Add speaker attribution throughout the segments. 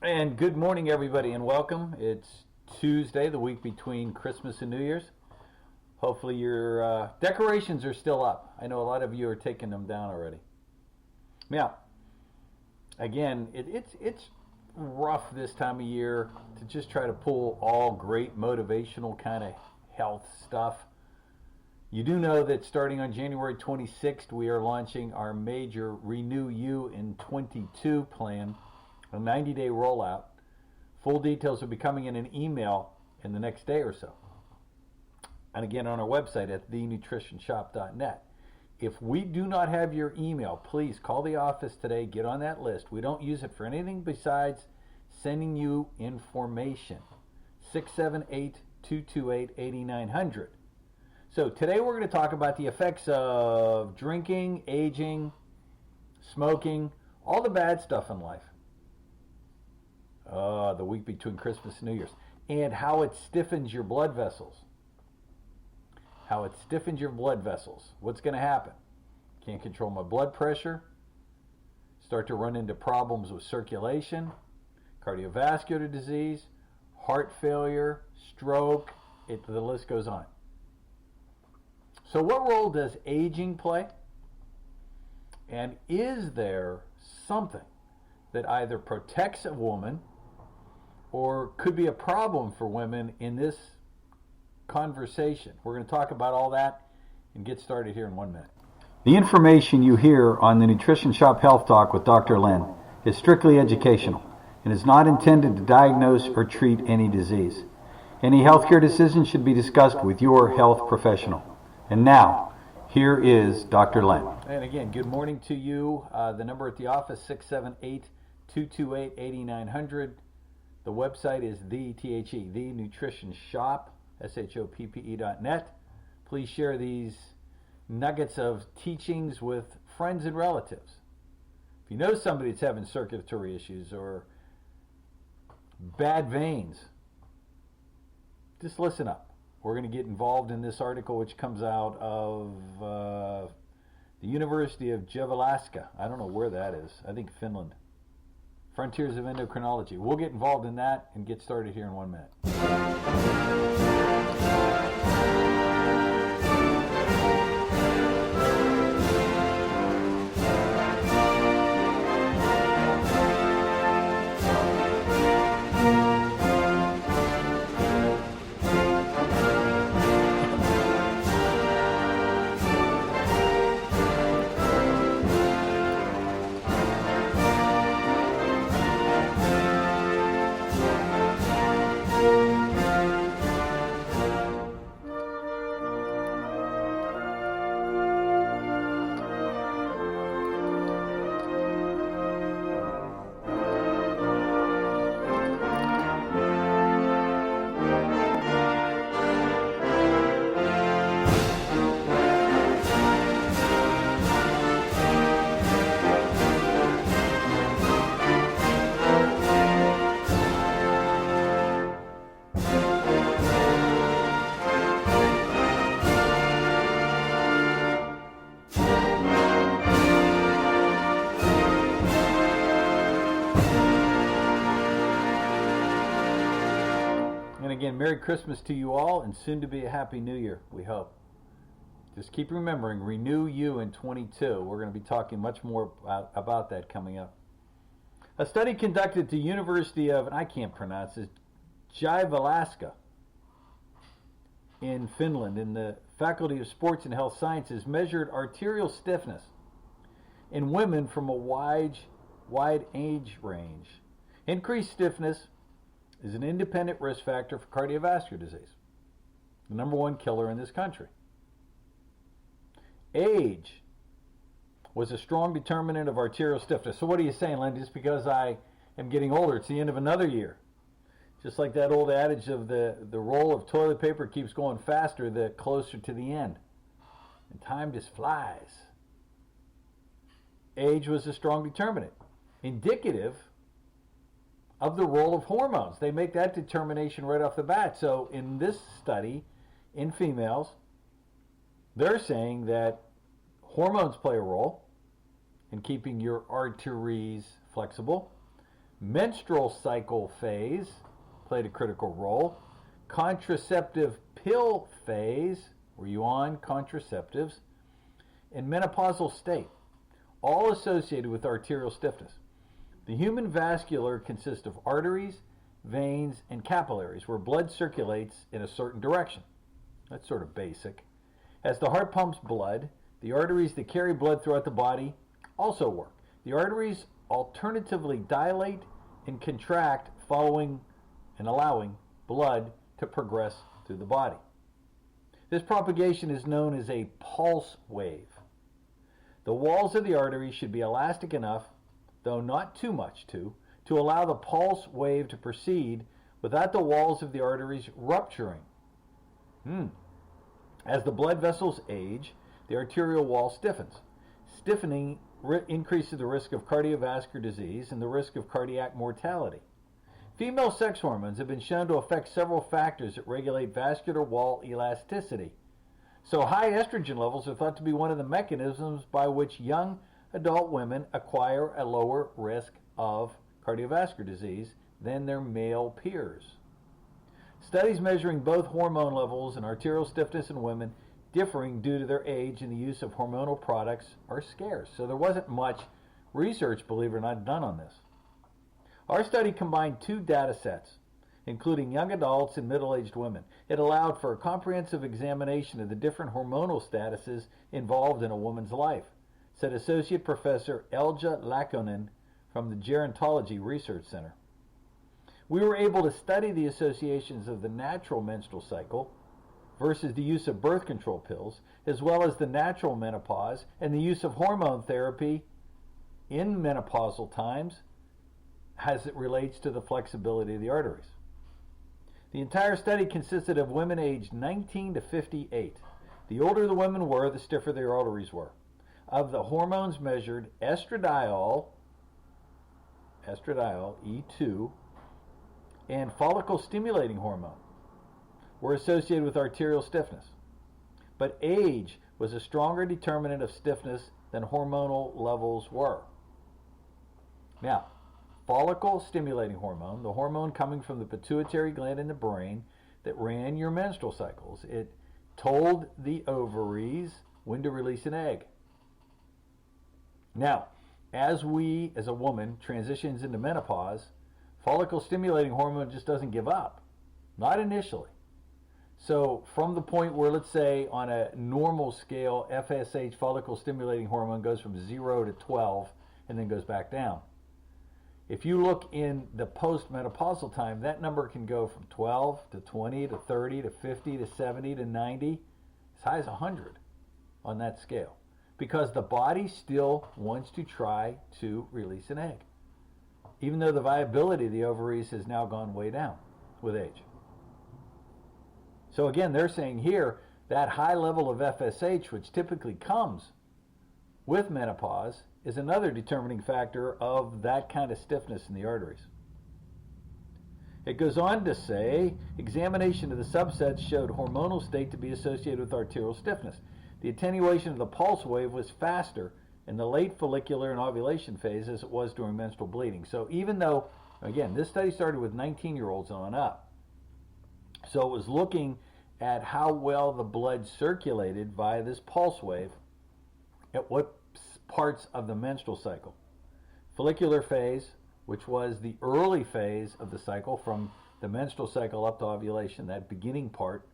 Speaker 1: And good morning, everybody, and welcome. It's Tuesday, the week between Christmas and New Year's. Hopefully your decorations are still up. I know a lot of you are taking them down already. Now, again, it's rough this time of year to just try to pull all great motivational kind of health stuff. You do know that starting on January 26th, we are launching our major Renew You in 22 plan, a 90-day rollout. Full details will be coming in an email in the next day or so. And again, on our website at thenutritionshop.net. If we do not have your email, please call the office today. Get on that list. We don't use it for anything besides sending you information. 678-228-8900. So today we're going to talk about the effects of drinking, aging, smoking, all the bad stuff in life. The week between Christmas and New Year's. And how it stiffens your blood vessels. What's going to happen? Can't control my blood pressure. Start to run into problems with circulation, cardiovascular disease, heart failure, stroke. The list goes on. So what role does aging play? And is there something that either protects a woman or could be a problem for women in this conversation? We're going to talk about all that and get started here in 1 minute. The information you hear on the Nutrition Shop Health Talk with Dr. Len is strictly educational and is not intended to diagnose or treat any disease. Any healthcare decision should be discussed with your health professional. And now, here is Dr. Len. And again, good morning to you. The number at the office, 678-228-8900. The website is the Nutrition Shop, SHOPPE.net. Please share these nuggets of teachings with friends and relatives. If you know somebody that's having circulatory issues or bad veins, just listen up. We're going to get involved in this article which comes out of the University of Jyväskylä. I don't know where that is. I think Finland. Frontiers of Endocrinology. We'll get involved in that and get started here in 1 minute. Again, Merry Christmas to you all, and soon to be a Happy New Year, we hope. Just keep remembering, Renew You in 22. We're going to be talking much more about that coming up. A study conducted at the University of, and I can't pronounce it, Jyväskylä in Finland, in the Faculty of Sports and Health Sciences, measured arterial stiffness in women from a wide age range. Increased stiffness is an independent risk factor for cardiovascular disease, the number one killer in this country. Age was a strong determinant of arterial stiffness. So what are you saying, Len? Just because I am getting older, it's the end of another year. Just like that old adage of the roll of toilet paper keeps going faster the closer to the end. And time just flies. Age was a strong determinant, indicative of the role of hormones. They make that determination right off the bat. So in this study, in females, they're saying that hormones play a role in keeping your arteries flexible. Menstrual cycle phase played a critical role. Contraceptive pill phase, were you on contraceptives? And menopausal state, all associated with arterial stiffness. The human vascular consists of arteries, veins, and capillaries where blood circulates in a certain direction. That's sort of basic. As the heart pumps blood, the arteries that carry blood throughout the body also work. The arteries alternatively dilate and contract, following and allowing blood to progress through the body. This propagation is known as a pulse wave. The walls of the arteries should be elastic enough, though not too much to allow the pulse wave to proceed without the walls of the arteries rupturing. As the blood vessels age, the arterial wall stiffens. Stiffening increases the risk of cardiovascular disease and the risk of cardiac mortality. Female sex hormones have been shown to affect several factors that regulate vascular wall elasticity. So high estrogen levels are thought to be one of the mechanisms by which young adult women acquire a lower risk of cardiovascular disease than their male peers. Studies measuring both hormone levels and arterial stiffness in women differing due to their age and the use of hormonal products are scarce. So there wasn't much research, believe it or not, done on this. Our study combined two data sets, including young adults and middle-aged women. It allowed for a comprehensive examination of the different hormonal statuses involved in a woman's life, said Associate Professor Elja Lakonen from the Gerontology Research Center. We were able to study the associations of the natural menstrual cycle versus the use of birth control pills, as well as the natural menopause and the use of hormone therapy in menopausal times as it relates to the flexibility of the arteries. The entire study consisted of women aged 19 to 58. The older the women were, the stiffer their arteries were. Of the hormones measured, estradiol, E2, and follicle-stimulating hormone were associated with arterial stiffness. But age was a stronger determinant of stiffness than hormonal levels were. Now, follicle-stimulating hormone, the hormone coming from the pituitary gland in the brain that ran your menstrual cycles, it told the ovaries when to release an egg. Now, as a woman transitions into menopause, follicle-stimulating hormone just doesn't give up. Not initially. So from the point where, let's say, on a normal scale, FSH, follicle-stimulating hormone, goes from 0 to 12 and then goes back down. If you look in the post-menopausal time, that number can go from 12 to 20 to 30 to 50 to 70 to 90, as high as 100 on that scale. Because the body still wants to try to release an egg, even though the viability of the ovaries has now gone way down with age. So again, they're saying here that high level of FSH, which typically comes with menopause, is another determining factor of that kind of stiffness in the arteries. It goes on to say, examination of the subsets showed hormonal state to be associated with arterial stiffness. The attenuation of the pulse wave was faster in the late follicular and ovulation phase as it was during menstrual bleeding. So even though, again, this study started with 19-year-olds on up, so it was looking at how well the blood circulated via this pulse wave at what parts of the menstrual cycle. Follicular phase, which was the early phase of the cycle from the menstrual cycle up to ovulation, that beginning part,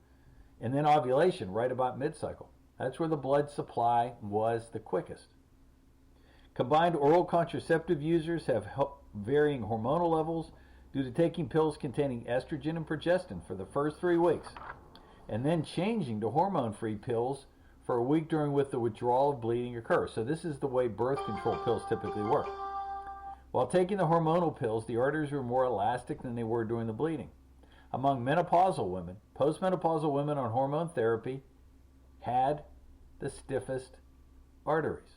Speaker 1: and then ovulation right about mid-cycle. That's where the blood supply was the quickest. Combined oral contraceptive users have varying hormonal levels due to taking pills containing estrogen and progestin for the first 3 weeks, and then changing to hormone-free pills for a week during which the withdrawal of bleeding occurs. So this is the way birth control pills typically work. While taking the hormonal pills, the arteries were more elastic than they were during the bleeding. Among menopausal women, postmenopausal women on hormone therapy had the stiffest arteries.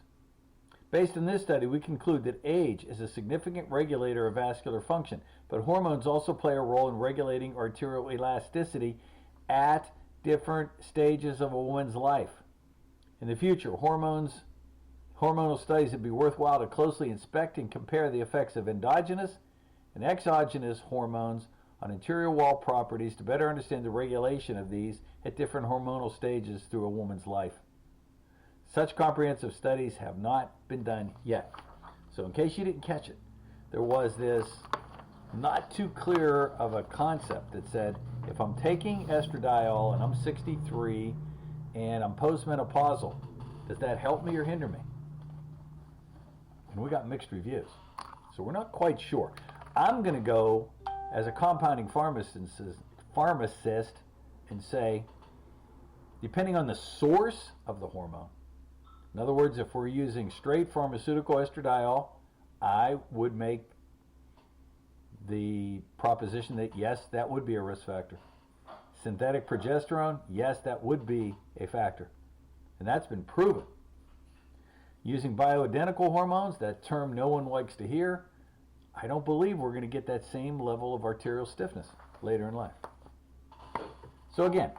Speaker 1: Based on this study, we conclude that age is a significant regulator of vascular function, but hormones also play a role in regulating arterial elasticity at different stages of a woman's life. In the future, hormonal studies would be worthwhile to closely inspect and compare the effects of endogenous and exogenous hormones on interior wall properties to better understand the regulation of these at different hormonal stages through a woman's life. Such comprehensive studies have not been done yet. So in case you didn't catch it, there was this not too clear of a concept that said, if I'm taking estradiol and I'm 63 and I'm postmenopausal, does that help me or hinder me? And we got mixed reviews. So we're not quite sure. I'm going to go as a compounding pharmacist and say, depending on the source of the hormone, in other words, if we're using straight pharmaceutical estradiol, I would make the proposition that yes, that would be a risk factor. Synthetic progesterone, yes, that would be a factor. And that's been proven. Using bioidentical hormones, that term no one likes to hear, I don't believe we're going to get that same level of arterial stiffness later in life. So again,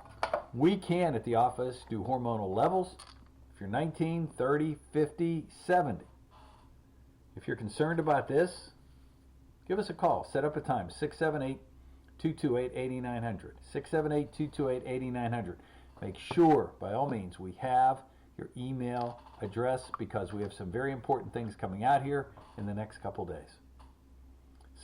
Speaker 1: we can at the office do hormonal levels. If you're 19, 30, 50, 70. If you're concerned about this, give us a call. Set up a time, 678-228-8900. 678-228-8900. Make sure, by all means, we have your email address because we have some very important things coming out here in the next couple days.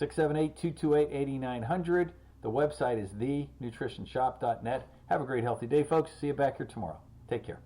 Speaker 1: 678-228-8900. The website is thenutritionshop.net. Have a great healthy day, folks. See you back here tomorrow. Take care.